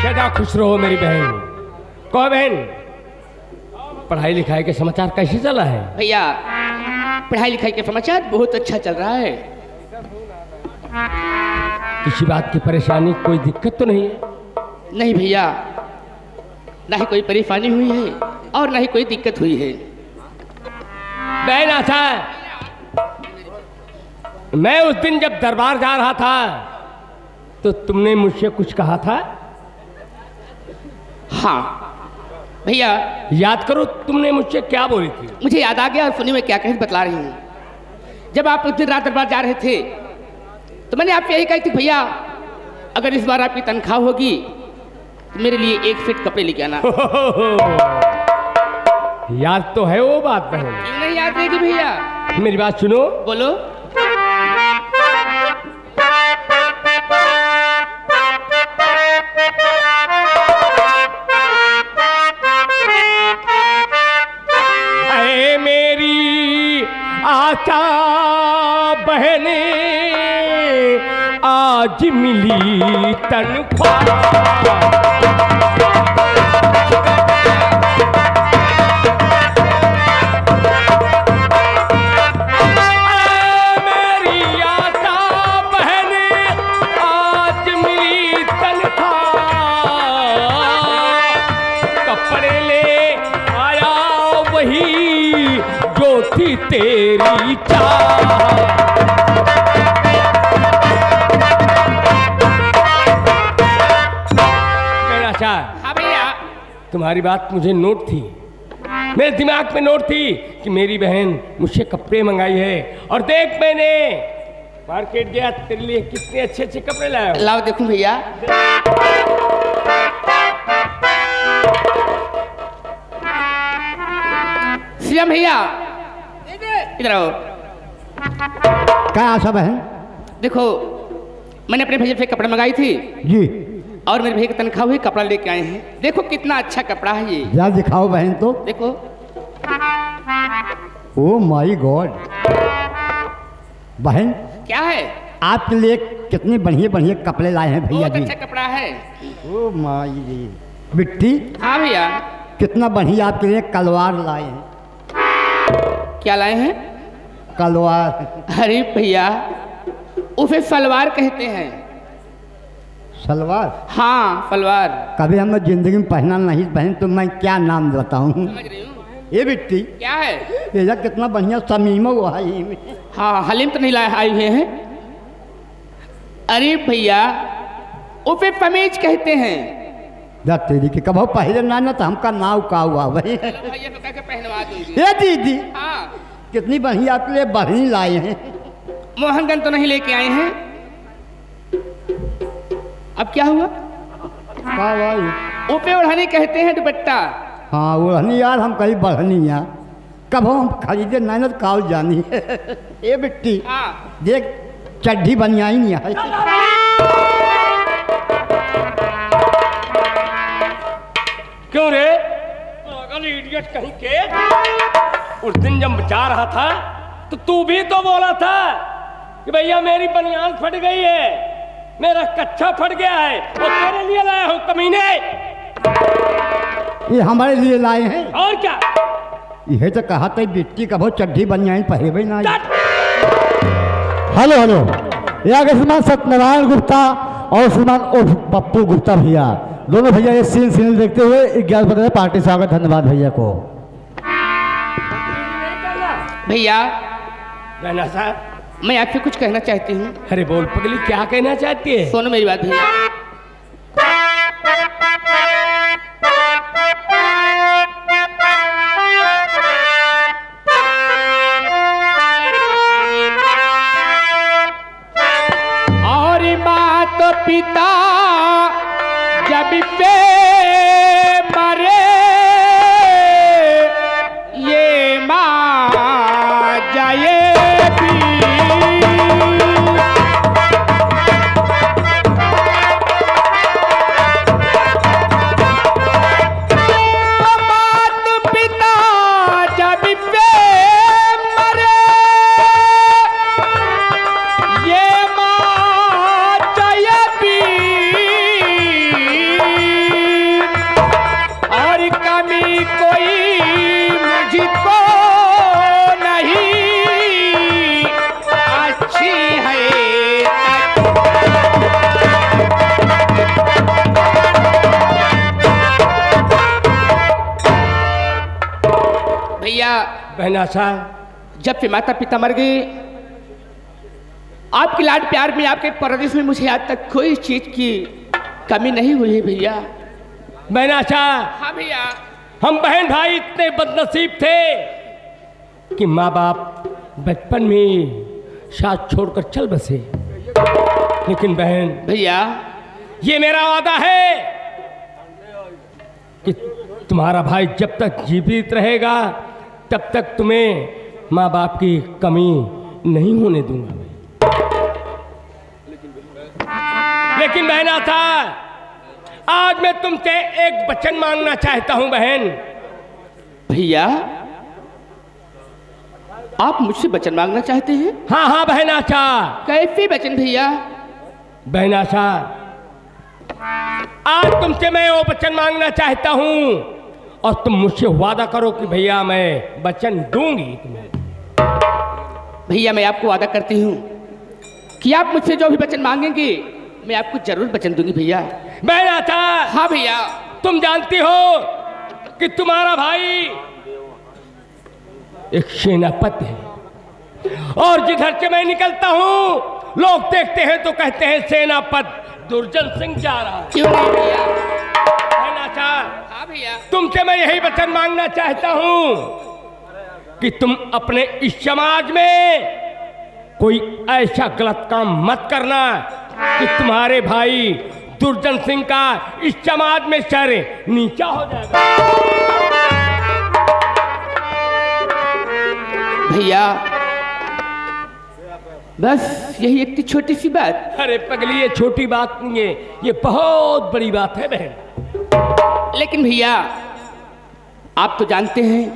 सदा खुश रहो मेरी बहन। कहो बहन, पढ़ाई लिखाई के समाचार कैसे चला है? भैया पढ़ाई लिखाई के समाचार बहुत अच्छा चल रहा है। किसी बात की परेशानी, कोई दिक्कत तो नहीं है? नहीं भैया, ना ही कोई परेशानी हुई है और ना ही कोई दिक्कत हुई है। बहन आता है, मैं उस दिन जब दरबार जा रहा था तो तुमने मुझसे कुछ कहा था? हाँ भैया, याद करो तुमने मुझसे क्या बोली थी? मुझे याद आ गया और सुनिए मैं क्या कह बतला रही हूँ। जब आप उस दिन रात दरबार जा रहे थे तो मैंने आपसे यही कही थी, भैया अगर इस बार आपकी तनख्वाह होगी तो मेरे लिए एक सेट कपड़े लेके आना। याद तो है वो बात बहन? क्यों नहीं याद रहेगी भैया? मेरी बात सुनो। बोलो। अरे मेरी आशा बहने आज मिली तनख्वाह। तेरी चाह मेरा चाह। हाँ भैया, तुम्हारी बात मुझे नोट थी, मेरे दिमाग में नोट थी कि मेरी बहन मुझसे कपड़े मंगाई है। और देख मैंने मार्केट गया, तेरे लिए कितने अच्छे अच्छे कपड़े लाया हूं। लाओ देखूं भैया। श्याम भैया इधर आओ। क्या आशा बहन? देखो मैंने अपने भैया से कपड़े मंगाई थी जी, और मेरे भैया की तनख्वाह हुई, कपड़ा लेके आए हैं। देखो कितना अच्छा कपड़ा है ये। जरा दिखाओ बहन तो। देखो। ओ माय गॉड बहन, क्या है? आपके लिए कितने बढ़िया बढ़िया कपड़े लाए हैं भैया बहुत जी। अच्छा कपड़ा है। ओ माई जी, बिट्टी हाँ भैया। कितना बढ़िया आपके लिए कलवार लाए हैं। क्या लाए हैं? कलवार। अरे भैया उसे सलवार कहते हैं। सलवार? हाँ सलवार। कभी हमने जिंदगी में पहना नहीं बहन, तो मैं क्या नाम बताऊं। समझ रही हूँ। ये बिट्टी क्या है? ये कितना बढ़िया समीमा हुआ है ये में। हाँ हलीम तो नहीं लाए आए हुए हैं। अरे भैया उसे कमीज कहते हैं। तेरी के कब पहले ना तो हमका नाव का हुआ भाई। भैया तो कहके पहनवा दूंगी। ये दीदी हाँ कितनी बढ़िया आपके लिए बहनी लाए हैं। मोहनगंज तो नहीं लेके आए हैं। अब क्या हुआ? हाँ भाई, ऊपे ओढ़नी कहते हैं, दुपट्टा। हाँ ओढ़नी यार, हम कहीं बढ़नी यार कब हम खरीदे नहीं तो काल जानी। ये बिट्टी हाँ देख चड्ढी बनियाई नहीं है। क्यों रे इडियट कहीं के? उस दिन जब जा रहा था तो तू भी तो बोला था कि भैया मेरी बनियान फट गई है, मेरा कच्छा फट गया है, वो तेरे लिए लाया हूं कमीने। ये हमारे लिए लाए हैं। और क्या? यह तो कहा था बिट्टी कब चड्ढी बनियाई पहले ना। हेलो हेलो, यहाँ के श्रीमान सत्यनारायण गुप्ता और श्रीमान उर्फ पप्पू गुप्ता भैया, दोनों भैया ये सीन देखते हुए 11 बजे पार्टी से आगे। धन्यवाद भैया को। भैया रहना साहब, मैं आपसे कुछ कहना चाहती हूँ। अरे बोल पगली, क्या कहना चाहती है? सुनो मेरी बात भैया। और मात पिता जब पे मरे ये माँ जाए भैया बहन आशा, जब से माता पिता मर गए, आपके लाड प्यार में, आपके परदेश में मुझे आज तक कोई चीज की कमी नहीं हुई है भैया। बहन आशा, हाँ भैया। हम बहन भाई इतने बदनसीब थे कि माँ बाप बचपन में साथ छोड़कर चल बसे। लेकिन बहन भैया, ये मेरा वादा है कि तुम्हारा भाई जब तक जीवित रहेगा तब तक तुम्हें माँ बाप की कमी नहीं होने दूंगा। लेकिन बहन आशा, आज मैं तुमसे एक वचन मांगना चाहता हूं बहन। भैया, आप मुझसे वचन मांगना चाहते हैं? हाँ हाँ बहन आशा। कैसे वचन भैया? बहन आशा, आज तुमसे मैं वो वचन मांगना चाहता हूं और तुम मुझसे वादा करो कि भैया मैं वचन दूंगी तुम्हें। भैया, मैं आपको वादा करती हूँ कि आप मुझसे जो भी वचन मांगेंगे मैं आपको जरूर वचन दूंगी भैया। बहन आशा, हाँ भैया। तुम जानती हो कि तुम्हारा भाई एक सेनापति है और जिधर से मैं निकलता हूं लोग देखते हैं तो कहते हैं सेनापति दुर्जन सिंह जा रहा। क्यों नहीं भैया? बहन आशा, हाँ भैया। तुमसे मैं यही वचन मांगना चाहता हूं कि तुम अपने इस समाज में कोई ऐसा गलत काम मत करना कि तुम्हारे भाई दुर्जन सिंह का इस समाज में सर नीचा हो जाएगा। भैया, बस यही एक छोटी सी बात। अरे पगली, ये छोटी बात नहीं है, ये बहुत बड़ी बात है बहन। लेकिन भैया, आप तो जानते हैं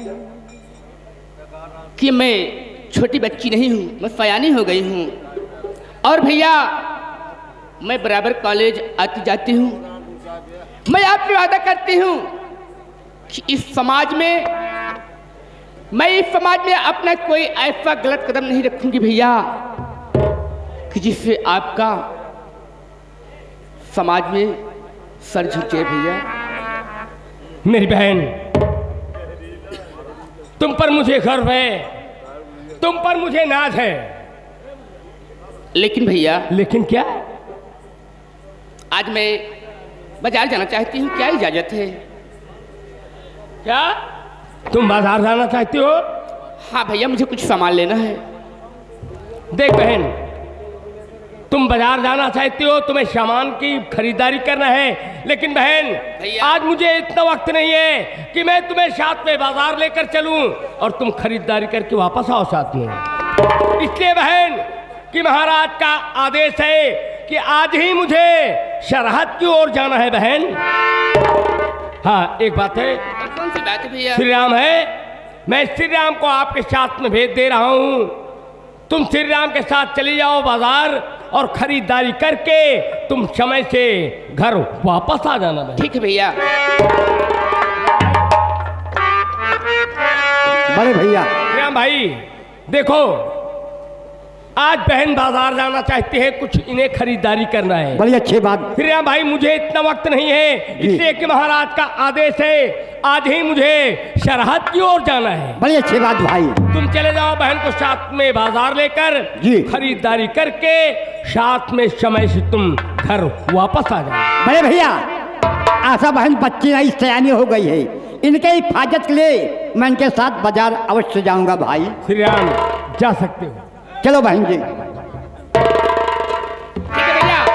कि मैं छोटी बच्ची नहीं हूँ, मैं सयानी हो गई हूँ। और भैया, मैं बराबर कॉलेज आती जाती हूँ। मैं आपसे वादा करती हूँ कि इस समाज में, मैं इस समाज में अपना कोई ऐसा गलत कदम नहीं रखूंगी भैया कि जिससे आपका समाज में सर झुके भैया। मेरी बहन, तुम पर मुझे गर्व है, तुम पर मुझे नाज है। लेकिन भैया, लेकिन क्या? आज मैं बाजार जाना चाहती हूँ, क्या इजाजत है? क्या तुम बाजार जाना चाहती हो? हाँ भैया, मुझे कुछ सामान लेना है। देख बहन, तुम बाजार जाना चाहती हो, तुम्हें सामान की खरीदारी करना है। लेकिन बहन, भैया, आज मुझे इतना वक्त नहीं है कि मैं तुम्हें साथ में बाजार लेकर चलूं और तुम खरीदारी करके वापस आओ साथ में। इसलिए बहन कि महाराज का आदेश है कि आज ही मुझे सरहद की ओर जाना है बहन। हाँ, एक बात है। कौन सी बात है भैया? श्री राम है, मैं श्री राम को आपके साथ में भेज दे रहा हूँ। तुम श्री राम के साथ चली जाओ बाजार और खरीदारी करके तुम समय से घर वापस आ जाना बहन। ठीक है भैया। बड़े भैया, श्री राम भाई, देखो आज बहन बाजार जाना चाहती है, कुछ इन्हें खरीदारी करना है। बड़ी अच्छी बात। श्री राम भाई, मुझे इतना वक्त नहीं है, इसलिए कि महाराज का आदेश है, आज ही मुझे सरहद की ओर जाना है। बड़ी अच्छी बात भाई। तुम चले जाओ बहन को साथ में बाजार लेकर जी। खरीदारी करके साथ में समय से तुम घर वापस आ जाओ। बड़े भैया, आशा बहन बच्ची नहीं सयानी हो गई है, इनके हिफाजत के लिए मैं इनके साथ बाजार अवश्य जाऊंगा भाई। श्री राम, जा सकते हो। चलो बहन जी। ठीक है भैया,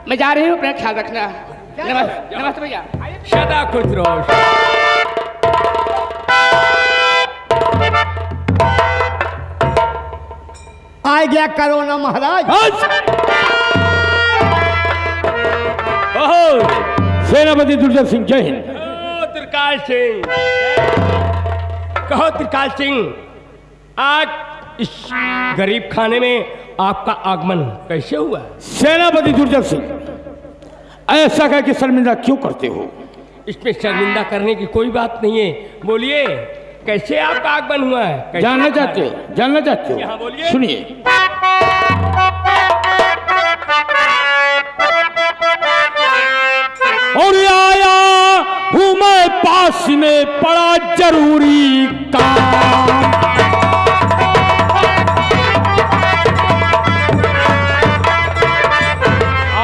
मैं जा रही हूँ, अपना ख्याल रखना। नमस्ते भैया। सदा खुश रहो। आ गया कोरोना महाराज। सेनापति दुर्जन सिंह, जय हिंद। त्रिकाल सिंह, कहो त्रिकाल सिंह, आज इस गरीब खाने में आपका आगमन कैसे हुआ? सेनापति दुर्जन सिंह, ऐसा कह के शर्मिंदा क्यों करते हो? इसमें शर्मिंदा करने की कोई बात नहीं है। बोलिए, कैसे आपका आगमन हुआ है? कैसे जानना आपका- चाहते हो? जानना चाहते यहाँ हो? बोलिए। सुनिए। और आया हूँ मैं पास में पड़ा जरूरी काम।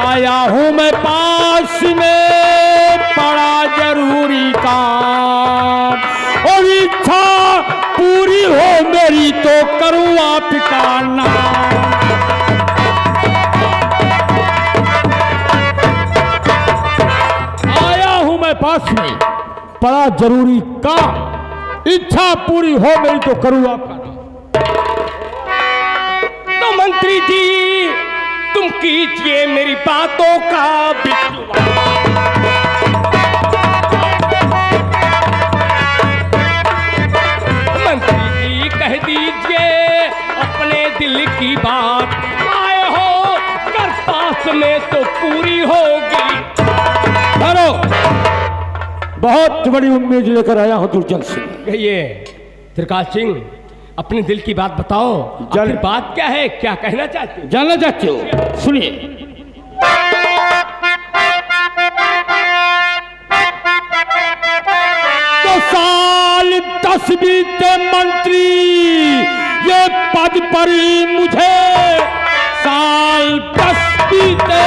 आया हूं मैं पास में पड़ा जरूरी काम, और इच्छा पूरी हो मेरी तो करूं आपका नाम। आया हूं मैं पास में पड़ा जरूरी काम, इच्छा पूरी हो मेरी तो करूं आपका नाम। तो मंत्री जी तुम कीजिए मेरी बातों का विश्वास। मंत्री जी कह दीजिए अपने दिल की बात, आए हो कर पास में तो पूरी होगी। हेलो, बहुत बड़ी उम्मीद लेकर आया हूं दुर्जन सिंह। कहिए त्रिकाल सिंह, अपने दिल की बात बताओ। आखिर बात क्या है, क्या कहना चाहते हो, जानना चाहते हो? सुनिए। तो साल 10 बीते मंत्री ये पद पर ही मुझे, साल 10 बीते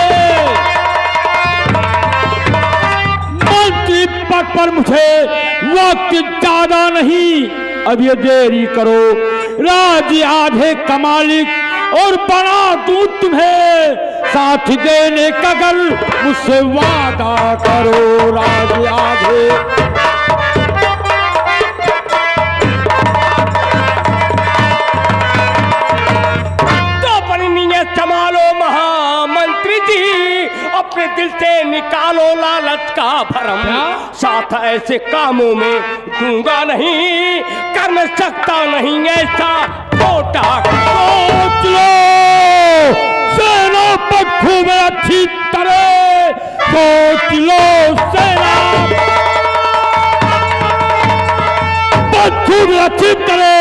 मंत्री पद पर मुझे, वक्त ज्यादा नहीं, अब ये देरी करो, राज आधे का मालिक और बना दूं तुम्हें, साथ देने का अगर मुझसे वादा करो, राज आधे। तो अपनी नीयत संभालो महामंत्री जी, अपने दिल से निकालो लालच का भरम, साथ ऐसे कामों में दूंगा नहीं, कर न सकता नहीं ऐसा छोटा। सोच लो सेना पर खूब अच्छी तरह, सोच लो सेना पर खूब अच्छी तरह,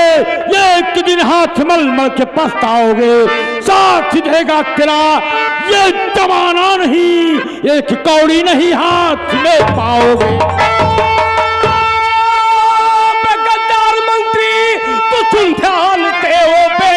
एक दिन हाथ मल मल के पछताओगे, साथ देगा तेरा ये जमाना नहीं, एक कौड़ी नहीं हाथ में पाओगे। गद्दार मंत्री तो तुम ध्यान दे हो बे,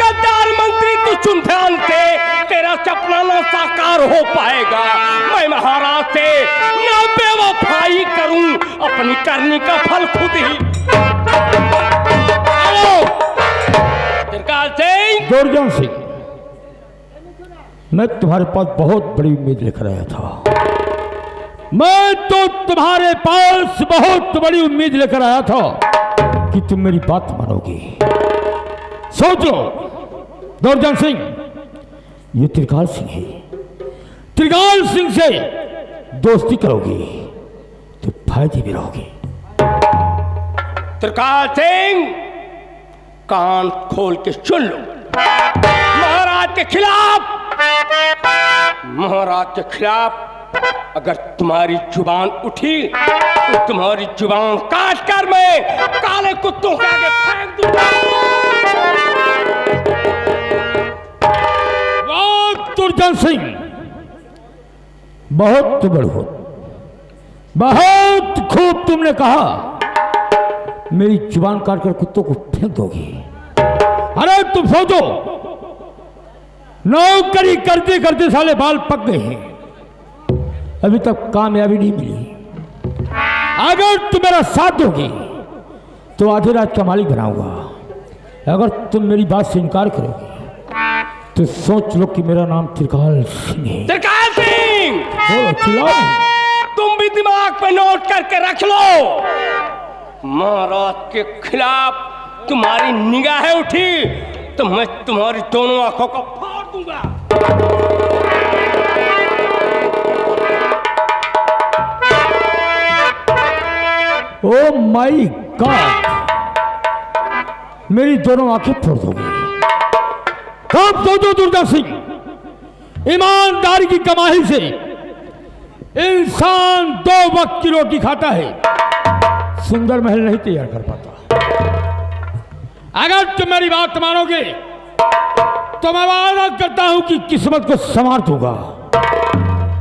गद्दार मंत्री तो तुम ध्यान दे, तेरा सपना ना साकार हो पाएगा। मैं महाराज से ना बेवफाई करूं, अपनी करनी का फल खुद ही। दुर्जन सिंह, मैं तुम्हारे पास बहुत बड़ी उम्मीद लेकर आया था, मैं तो तुम्हारे पास बहुत बड़ी उम्मीद लेकर आया था कि तुम मेरी बात मानोगी। सोचो दुर्जन सिंह, ये त्रिकाल सिंह है, त्रिकाल सिंह से दोस्ती करोगी तो फायदे में रहोगे। त्रिकाल सिंह, कान खोल के सुन लो, महाराज के खिलाफ अगर तुम्हारी जुबान उठी तो तुम्हारी जुबान काट कर मैं काले कुत्तों के आगे फेंक दूंगा। दुर्जन सिंह, बहुत बड़ो, बहुत खूब तुमने कहा, मेरी जुबान काटकर कुत्तों को फेंक दोगी। अरे तुम सोचो, नौकरी करते करते साले बाल पक गए हैं, अभी तक कामयाबी नहीं मिली। अगर तुम मेरा साथ दोगी तो आधे रात का मालिक बनाऊंगा, अगर तुम मेरी बात से इनकार करोगे तो सोच लो कि मेरा नाम त्रिकाल सिंह है। त्रिकाल सिंह, चिल्लाओ, तुम भी दिमाग में नोट करके रख लो, महाराज के खिलाफ तुम्हारी निगाहें उठी तो मैं तुम्हारी दोनों आंखों को फाड़ दूंगा। ओ माय गॉड, मेरी दोनों आंखें फोड़ दोगी। कब सोचो दुर्जन सिंह, ईमानदारी की कमाई से इंसान 2 वक्त की रोटी खाता है, सुंदर महल नहीं तैयार कर पाता। अगर तुम मेरी बात मानोगे तो मैं वादा करता हूं कि किस्मत को संवार दूंगा,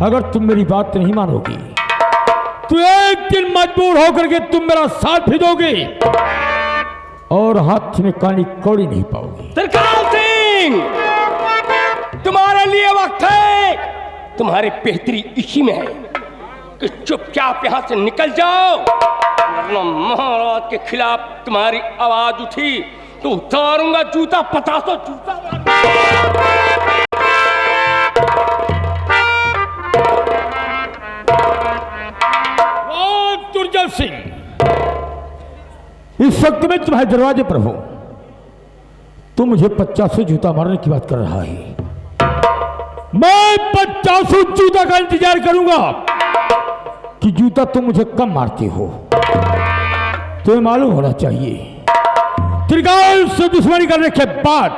अगर तुम मेरी बात नहीं मानोगी तो एक दिन मजबूर होकर के तुम मेरा साथ भी दोगे और हाथ में काली कौड़ी नहीं पाओगी। त्रिकाल सिंह, तुम्हारे लिए वक्त है, तुम्हारी बेहतरी इसी में है कि चुपचाप यहां से निकल जाओ, वरना महाराज के खिलाफ तुम्हारी आवाज उठी तो उतारूंगा जूता, 50 जूता। दुर्जय सिंह, इस वक्त मैं तुम्हारे दरवाजे पर हूं, तुम मुझे 50 जूता मारने की बात कर रहा है। मैं 50 जूता का इंतजार करूंगा कि जूता तुम मुझे कम मारते हो। तुम्हें मालूम होना चाहिए त्रिकाल से दुश्मनी करने के बाद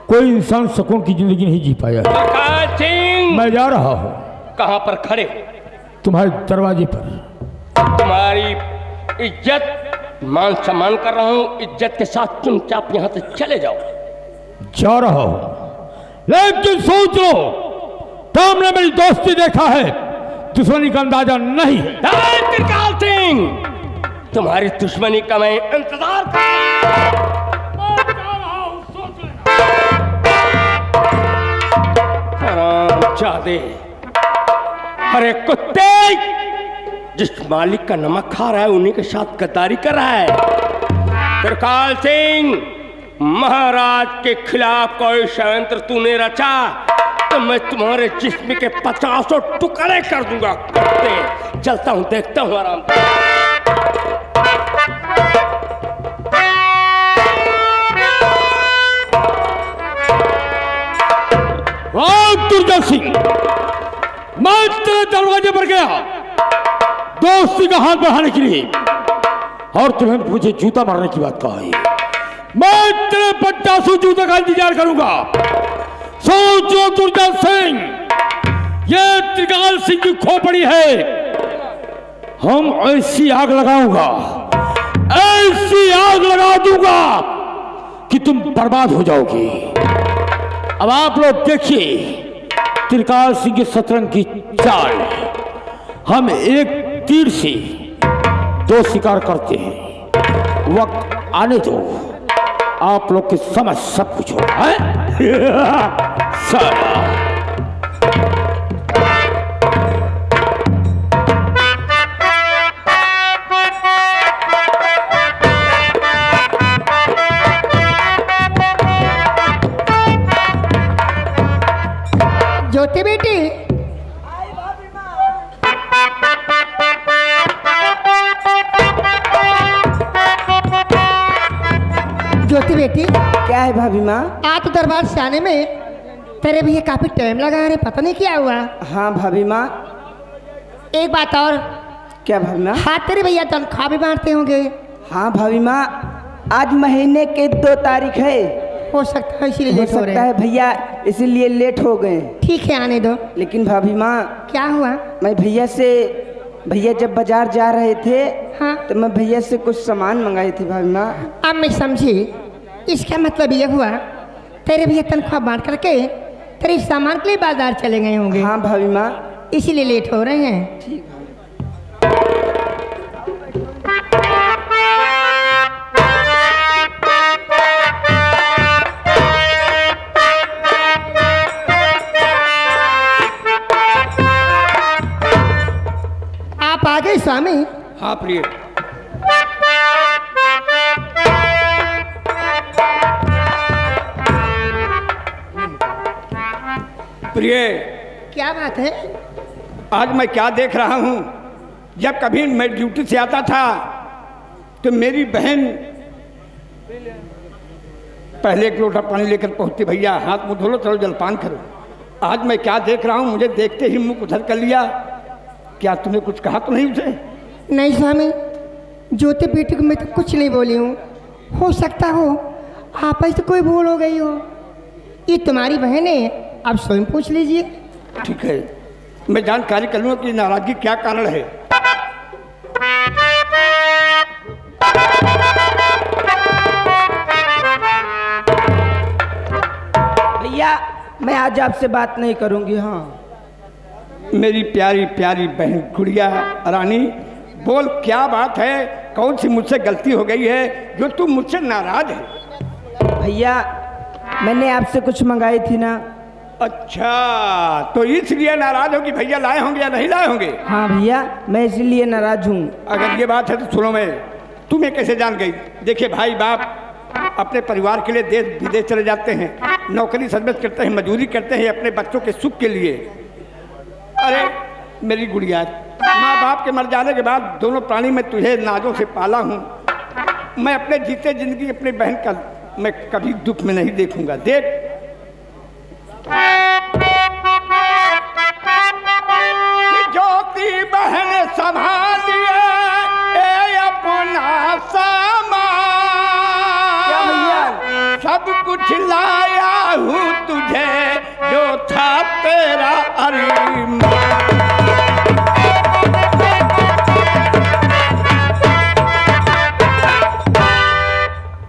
कोई इंसान सुकून की जिंदगी नहीं जी पाया। त्रिकाल सिंह, मैं जा रहा हूं। कहां पर खड़े हो? तुम्हारे दरवाजे पर। तुम्हारी इज्जत मान सम्मान कर रहा हूं, इज्जत के साथ चुपचाप यहां से चले जाओ। जा रहा हूं, लेकिन सोच लो, तुमने मेरी दोस्ती देखा है, दुश्मनी का अंदाजा नहीं है। त्रिकाल सिंह, तुम्हारी दुश्मनी का मैं इंतजार कर हरामजादे, अरे कुत्ते, जिस मालिक का नमक खा रहा है उन्हीं के साथ गद्दारी कर रहा है। त्रिकाल सिंह, महाराज के खिलाफ कोई षड्यंत्र तूने रचा तो मैं तुम्हारे जिस्म के 50 टुकड़े कर दूंगा। कुत्ते, चलता हूं, देखता हूं आराम। दुर्जय सिंह, मैं तेरे दरवाजे पर गया दोस्ती का हाथ बढ़ाने के लिए और तुम्हें मुझे जूता मारने की बात कहा है। मैं तेरे 50 जूते का इंतजार करूंगा। सोचो दुर्जय सिंह, ये त्रिकाल सिंह की खोपड़ी है, हम ऐसी आग लगाऊंगा, ऐसी आग लगा दूंगा कि तुम बर्बाद हो जाओगे। अब आप लोग देखिए त्रिकाल सिंह के शतरंज की चाल। हम एक तीर से 2 शिकार करते हैं। वक्त आने दो, आप लोग की समझ सब कुछ होगा। साला ज्योति बेटी, ज्योति बेटी, क्या है भाभी माँ? आज तो दरबार से आने में तेरे भैया काफी टाइम लगा रहे, पता नहीं क्या हुआ। हाँ भाभी माँ। एक बात और, क्या भाभी माँ? हाँ तेरे भैया तनख्वाह भी बांटते होंगे। हाँ भाभी माँ, आज महीने के 2 तारीख है। हो सकता है इसीलिए हो लेट हो सकता रहे। है भैया इसीलिए लेट हो गए। ठीक है, आने दो। लेकिन भाभी माँ, क्या हुआ? मैं भैया जब बाजार जा रहे थे हाँ, तो मैं भैया से कुछ सामान मंगाई थी भाभी माँ। अब मैं समझी। इसका मतलब ये हुआ तेरे भैया तनख्वाह बांट करके तेरे सामान के लिए बाजार चले गए होंगे। हाँ भाभी माँ, इसीलिए लेट हो रहे हैं। ठीक। आप आ गए स्वामी। हाँ प्रिय, प्रिय, क्या बात है? आज मैं क्या देख रहा हूँ, जब कभी मैं ड्यूटी से आता था तो मेरी बहन पहले एक लोटा पानी लेकर पहुँचती, भैया हाथ मुँह धो लो, चलो जलपान करो। आज मैं क्या देख रहा हूँ, मुझे देखते ही मुँह उधर कर लिया। क्या तुमने कुछ कहा तो नहीं उसे? नहीं स्वामी, ज्योति बेटी को मैं तो कुछ नहीं बोली हूँ। हो सकता हो आपस से कोई भूल हो गई हो। ये तुम्हारी बहन है, आप स्वयं पूछ लीजिए। ठीक है, मैं जानकारी कर लूँगा कि नाराजगी क्या कारण है। भैया मैं आज आपसे बात नहीं करूँगी। हाँ मेरी प्यारी प्यारी बहन गुड़िया रानी, बोल क्या बात है, कौन सी मुझसे गलती हो गई है जो तू मुझसे नाराज है? भैया मैंने आपसे कुछ मंगाई थी ना। अच्छा, तो इसलिए नाराज हो कि भैया लाए होंगे या नहीं लाए होंगे? हाँ भैया, मैं इसलिए नाराज हूँ। अगर ये बात है तो सुनो, मैं तुम्हें कैसे जान गई? देखिए भाई बाप अपने परिवार के लिए देश विदेश चले जाते हैं, नौकरी सर्विस करते हैं, मजदूरी करते हैं अपने बच्चों के सुख के लिए। अरे मेरी गुड़िया, माँ बाप के मर जाने के बाद दोनों प्राणी मैं तुझे नाजों से पाला हूँ। मैं अपने जीते जिंदगी अपनी बहन का मैं कभी दुख में नहीं देखूंगा। देख ज्योति बहन संभालिए अपना सामान, सब कुछ लाया हूँ तुझे जो था तेरा अरीमान।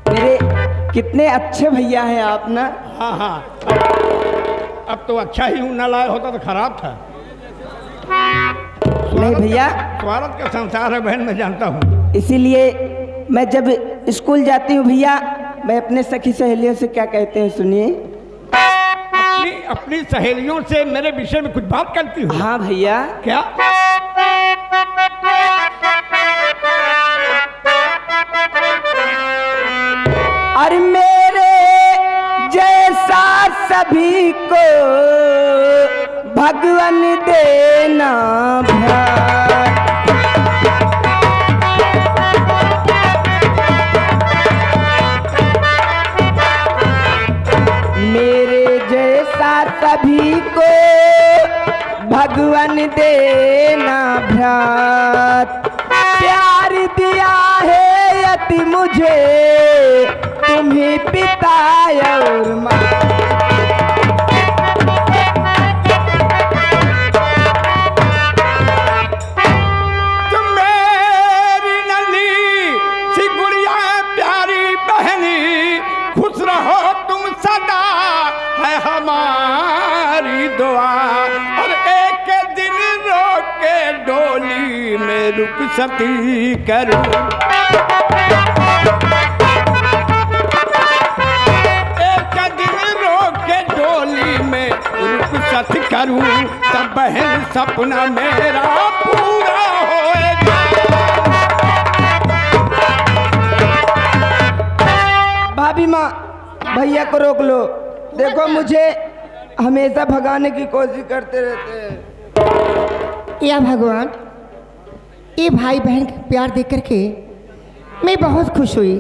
मेरे कितने अच्छे भैया हैं आप ना। हाँ हाँ, अब तो अच्छा ही हूँ, ना लाया होता तो खराब था। नहीं भैया, स्वार्थ का संसार है बहन, मैं जानता हूँ। इसीलिए मैं जब स्कूल जाती हूँ भैया, मैं अपने सखी सहेलियों से क्या कहते हैं सुनिए। अपनी सहेलियों से मेरे विषय में कुछ बात करती हूँ? हाँ भैया। क्या? और मेरे जैसा सभी को भगवान देना भ्रात। मेरे जैसा सभी को भगवान देना भ्रात। प्यार दिया है यति मुझे तुम्हें पिता और माँ। तुम मेरी नन्ही सी गुड़िया प्यारी बहनी, खुश रहो तुम सदा है हमारी दुआ। और एक दिन रोके डोली में रुखसती करूं, रुखसत करूं, तब बहन सपना मेरा पूरा होएगा। भाभी माँ, भैया को रोक लो। देखो मुझे हमेशा भगाने की कोशिश करते रहते हैं। या भगवान, ये भाई बहन का प्यार देख करके मैं बहुत खुश हुई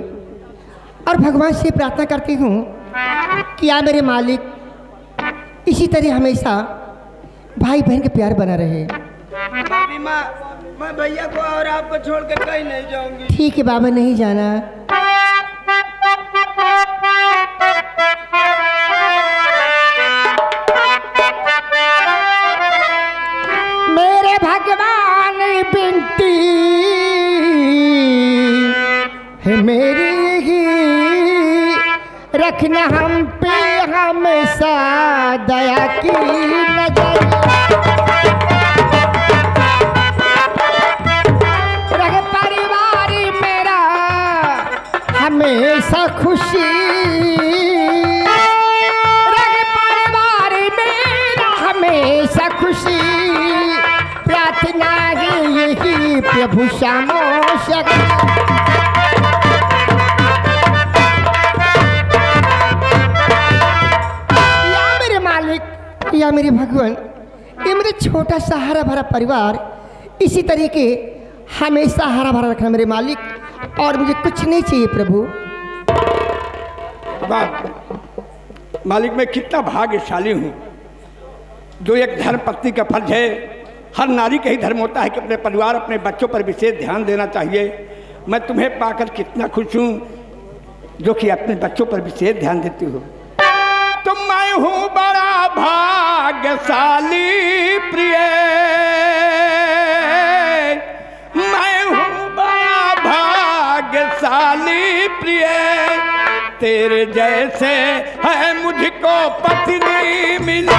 और भगवान से प्रार्थना करती हूँ कि या मेरे मालिक इसी तरह हमेशा भाई बहन के प्यार बना रहे। भाभी माँ, मैं भैया को और आपको छोड़कर कहीं नहीं जाऊंगी। ठीक है बाबा, नहीं जाना। मेरे भगवान बिनती है मेरी ही, रखना हम पे हमेशा दया की नजर। रहे परिवार मेरा हमेशा खुशी, रहे परिवार मेरा हमेशा खुशी। प्रार्थना यही प्रभु शामोशक। या मेरे भगवान, ये मेरे छोटा सा हरा भरा परिवार इसी तरीके हमेशा हरा भरा रखना मेरे मालिक, और मुझे कुछ नहीं चाहिए प्रभु। मालिक, मैं कितना भाग्यशाली हूँ जो एक धर्म पत्नी का फर्ज है। हर नारी का ही धर्म होता है कि अपने परिवार अपने बच्चों पर विशेष ध्यान देना चाहिए। मैं तुम्हें पाकर कितना खुश हूँ जो कि अपने बच्चों पर विशेष ध्यान देती हो। तो मैं हूँ बड़ा भाग्यशाली प्रिय, मैं हूँ बड़ा भाग्यशाली प्रिय। तेरे जैसे है मुझको पत्नी मिली।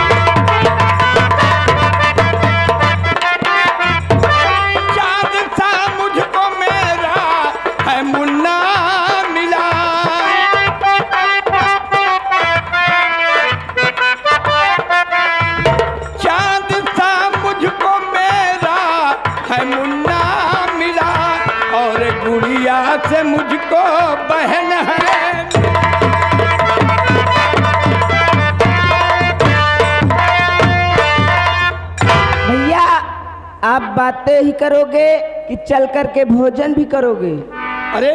आप बातें ही करोगे कि चल कर के भोजन भी करोगे? अरे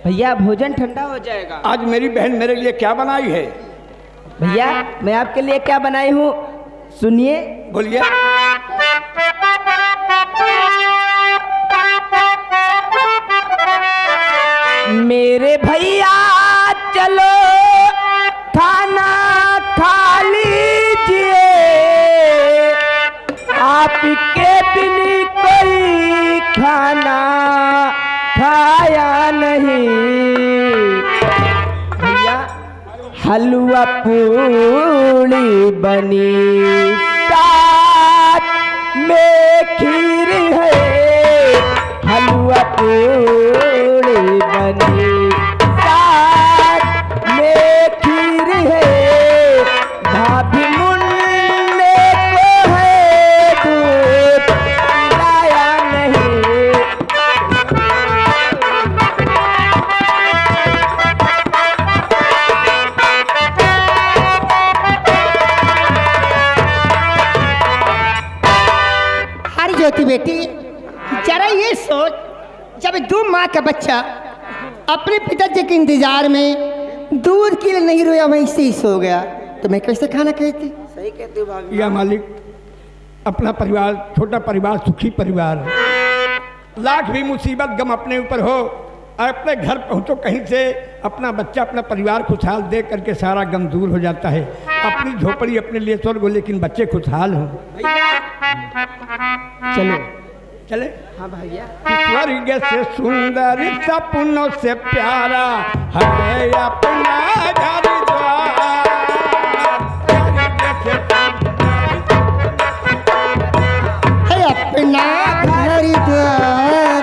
भैया भोजन ठंडा हो जाएगा। आज मेरी बहन मेरे लिए क्या बनाई है? भैया मैं आपके लिए क्या बनाई हूँ सुनिए। बोलिए। मेरे भैया चलो खाना खा लीजिए, आपके बिन कोई खाना खाया नहीं। भैया हलवा पूड़ी बनी, साथ में खीर है, हलवा पूड़ी बनी, साथ में खीर है, भाभी मुन्ने को है दूध पिलाया नहीं। अरे ज्योति बेटी, जरा ये सोच, जब दो माँ का बच्चा अपने पिताजी के इंतजार में दूध के लिए नहीं रोया, वैसे ही सो गया, तो मैं कैसे खाना कहती? सही कहते हो भाभी। या मालिक, अपना परिवार छोटा परिवार सुखी परिवार, लाख भी मुसीबत गम अपने ऊपर हो, अपने घर पहुँचो कहीं से, अपना बच्चा अपना परिवार खुशहाल देख करके सारा गम दूर हो जाता है। अपनी झोपड़ी अपने लिए स्वर्ग हो, लेकिन बच्चे खुशहाल हों। चलो चले। हाँ भैया। स्वर्ग से सुंदर सपनों से प्यारा है अपना घर द्वार। है अपना घर द्वार,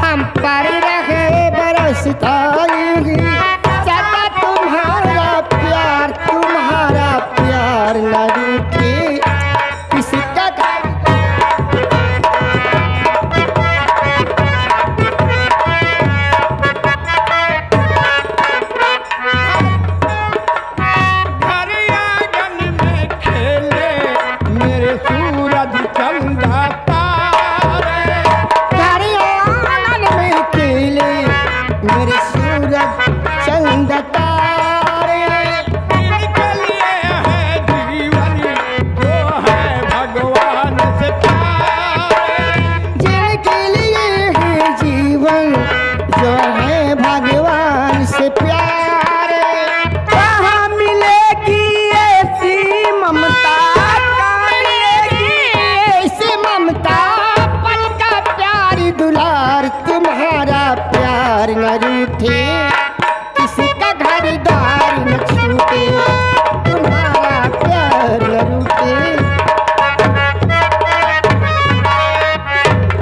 हम पर रहे बरसता यूं, सदा तुम्हारा प्यार न रूठे किसका घर। घर आंगन में खेले मेरे सूरज चंदा तारे। घर आंगन में खेले मेरे सूरज चंद तारे। इनके लिए है जीवन जो है भगवान से प्यारे। जिनके लिए है जीवन जो है भगवान से प्यारे। कहाँ मिलेगी ऐसी ममता, कहाँ मिलेगी ऐसे ममता, पल का प्यार दुलार, तुम्हारा प्यार न रूठे किसी का घर द्वार न छूटे, तुम्हारा प्यार न रूठे।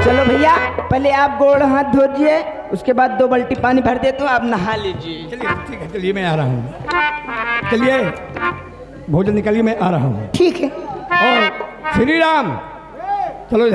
चलो भैया पहले आप गोड़ हाथ धोजिए, उसके बाद 2 बाल्टी पानी भर देता हूँ, आप नहा लीजिए। चलिए ठीक है, चलिए मैं आ रहा हूँ। चलिए भोजन निकालिए, मैं आ रहा हूँ। ठीक है। और श्री राम